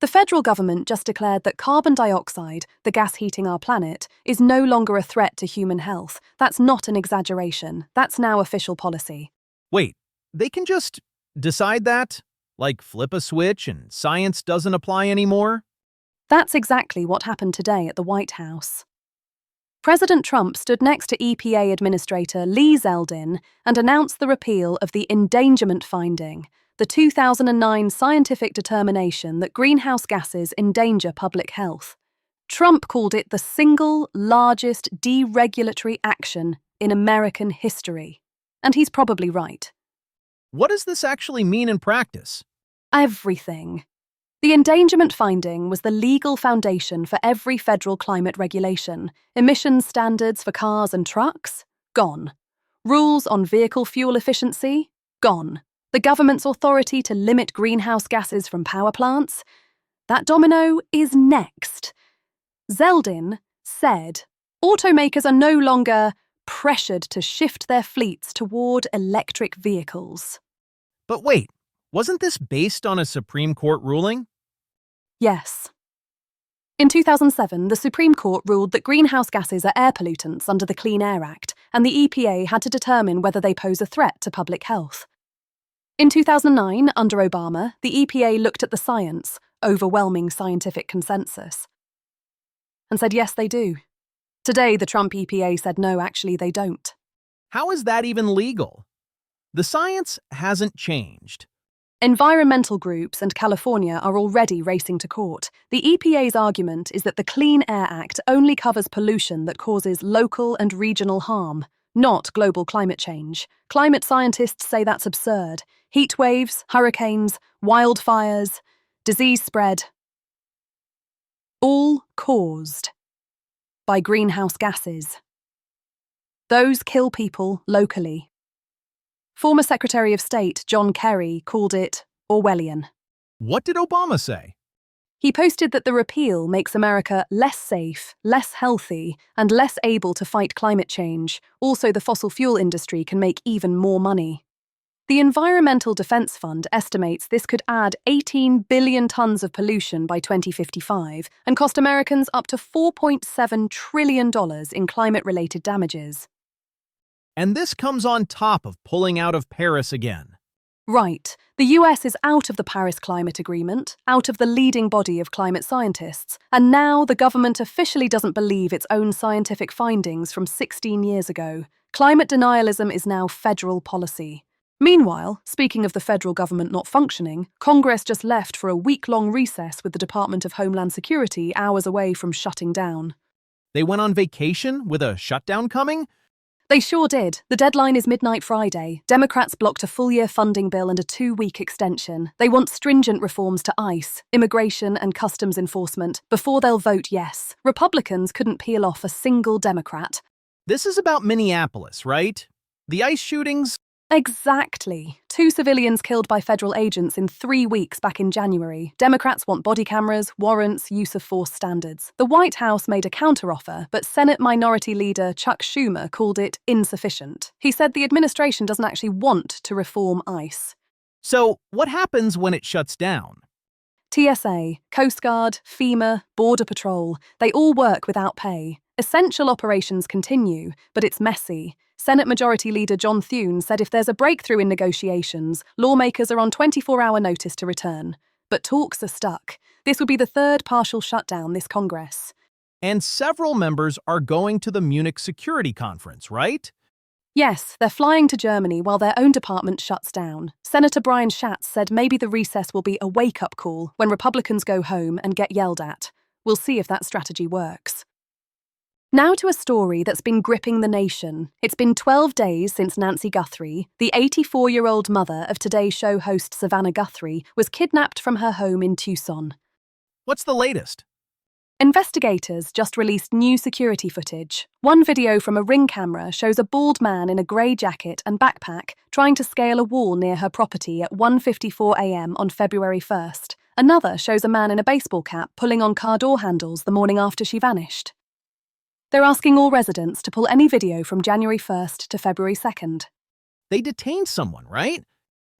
The federal government just declared that carbon dioxide, the gas heating our planet, is no longer a threat to human health. That's not an exaggeration. That's now official policy. Wait, they can just decide that? Like flip a switch and science doesn't apply anymore? That's exactly what happened today at the White House. President Trump stood next to EPA Administrator Lee Zeldin and announced the repeal of the endangerment finding, the 2009 scientific determination that greenhouse gases endanger public health. Trump called it the single largest deregulatory action in American history. And he's probably right. What does this actually mean in practice? Everything. The endangerment finding was the legal foundation for every federal climate regulation. Emissions standards for cars and trucks? Gone. Rules on vehicle fuel efficiency? Gone. The government's authority to limit greenhouse gases from power plants? That domino is next. Zeldin said automakers are no longer pressured to shift their fleets toward electric vehicles. But wait, wasn't this based on a Supreme Court ruling? Yes. In 2007, the Supreme Court ruled that greenhouse gases are air pollutants under the Clean Air Act, and the EPA had to determine whether they pose a threat to public health. In 2009, under Obama, the EPA looked at the science, overwhelming scientific consensus, and said yes, they do. Today, the Trump EPA said no, actually, they don't. How is that even legal? The science hasn't changed. Environmental groups and California are already racing to court. The EPA's argument is that the Clean Air Act only covers pollution that causes local and regional harm, not global climate change. Climate scientists say that's absurd. Heat waves, hurricanes, wildfires, disease spread, all caused by greenhouse gases. Those kill people locally. Former Secretary of State John Kerry called it Orwellian. What did Obama say? He posted that the repeal makes America less safe, less healthy, and less able to fight climate change. Also, the fossil fuel industry can make even more money. The Environmental Defense Fund estimates this could add 18 billion tons of pollution by 2055 and cost Americans up to $4.7 trillion in climate-related damages. And this comes on top of pulling out of Paris again. Right. The US is out of the Paris Climate Agreement, out of the leading body of climate scientists, and now the government officially doesn't believe its own scientific findings from 16 years ago. Climate denialism is now federal policy. Meanwhile, speaking of the federal government not functioning, Congress just left for a week-long recess with the Department of Homeland Security hours away from shutting down. They went on vacation with a shutdown coming? They sure did. The deadline is midnight Friday. Democrats blocked a full-year funding bill and a 2-week extension. They want stringent reforms to ICE, immigration and customs enforcement, before they'll vote yes. Republicans couldn't peel off a single Democrat. This is about Minneapolis, right? The ICE shootings? Exactly. 2 civilians killed by federal agents in 3 weeks back in January. Democrats want body cameras, warrants, use of force standards. The White House made a counteroffer, but Senate Minority Leader Chuck Schumer called it insufficient. He said the administration doesn't actually want to reform ICE. So, what happens when it shuts down? TSA, Coast Guard, FEMA, Border Patrol, they all work without pay. Essential operations continue, but it's messy. Senate Majority Leader John Thune said if there's a breakthrough in negotiations, lawmakers are on 24-hour notice to return. But talks are stuck. This would be the 3rd partial shutdown this Congress. And several members are going to the Munich Security Conference, right? Yes, they're flying to Germany while their own department shuts down. Senator Brian Schatz said maybe the recess will be a wake-up call when Republicans go home and get yelled at. We'll see if that strategy works. Now to a story that's been gripping the nation. It's been 12 days since Nancy Guthrie, the 84-year-old mother of Today Show host Savannah Guthrie, was kidnapped from her home in Tucson. What's the latest? Investigators just released new security footage. One video from a Ring camera shows a bald man in a grey jacket and backpack trying to scale a wall near her property at 1:54 a.m. on February 1st. Another shows a man in a baseball cap pulling on car door handles the morning after she vanished. They're asking all residents to pull any video from January 1st to February 2nd. They detained someone, right?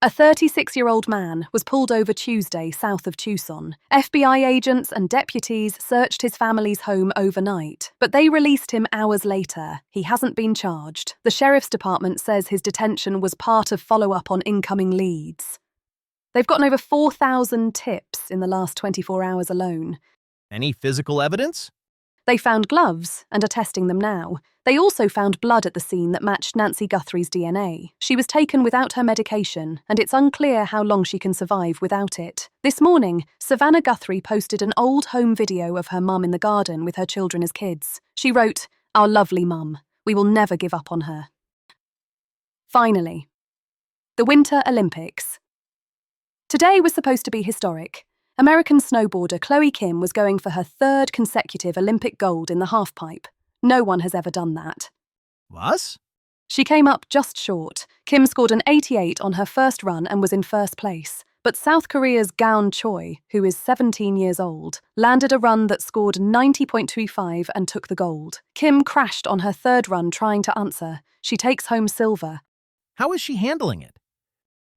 A 36-year-old man was pulled over Tuesday south of Tucson. FBI agents and deputies searched his family's home overnight, but they released him hours later. He hasn't been charged. The sheriff's department says his detention was part of follow-up on incoming leads. They've gotten over 4,000 tips in the last 24 hours alone. Any physical evidence? They found gloves and are testing them now. They also found blood at the scene that matched Nancy Guthrie's DNA. She was taken without her medication, and it's unclear how long she can survive without it. This morning, Savannah Guthrie posted an old home video of her mum in the garden with her children as kids. She wrote, "Our lovely mum. We will never give up on her." Finally, the Winter Olympics. Today was supposed to be historic. American snowboarder Chloe Kim was going for her third consecutive Olympic gold in the halfpipe. No one has ever done that. Was? She came up just short. Kim scored an 88 on her first run and was in first place. But South Korea's Gaon Choi, who is 17 years old, landed a run that scored 90.25 and took the gold. Kim crashed on her third run trying to answer. She takes home silver. How is she handling it?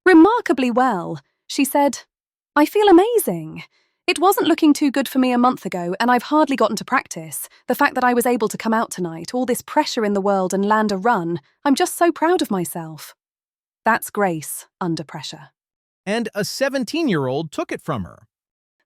Remarkably well. She said, "I feel amazing. It wasn't looking too good for me a month ago, and I've hardly gotten to practice. The fact that I was able to come out tonight, all this pressure in the world and land a run, I'm just so proud of myself." That's grace under pressure. And a 17-year-old took it from her.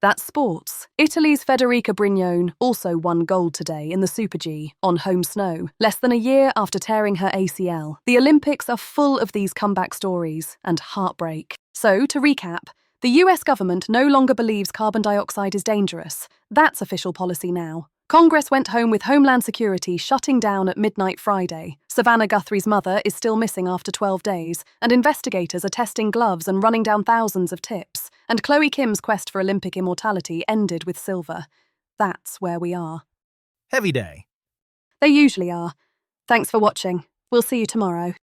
That's sports. Italy's Federica Brignone also won gold today in the Super G on home snow, less than a year after tearing her ACL. The Olympics are full of these comeback stories and heartbreak. So, to recap, the US government no longer believes carbon dioxide is dangerous. That's official policy now. Congress went home with Homeland Security shutting down at midnight Friday. Savannah Guthrie's mother is still missing after 12 days, and investigators are testing gloves and running down thousands of tips. And Chloe Kim's quest for Olympic immortality ended with silver. That's where we are. Heavy day. They usually are. Thanks for watching. We'll see you tomorrow.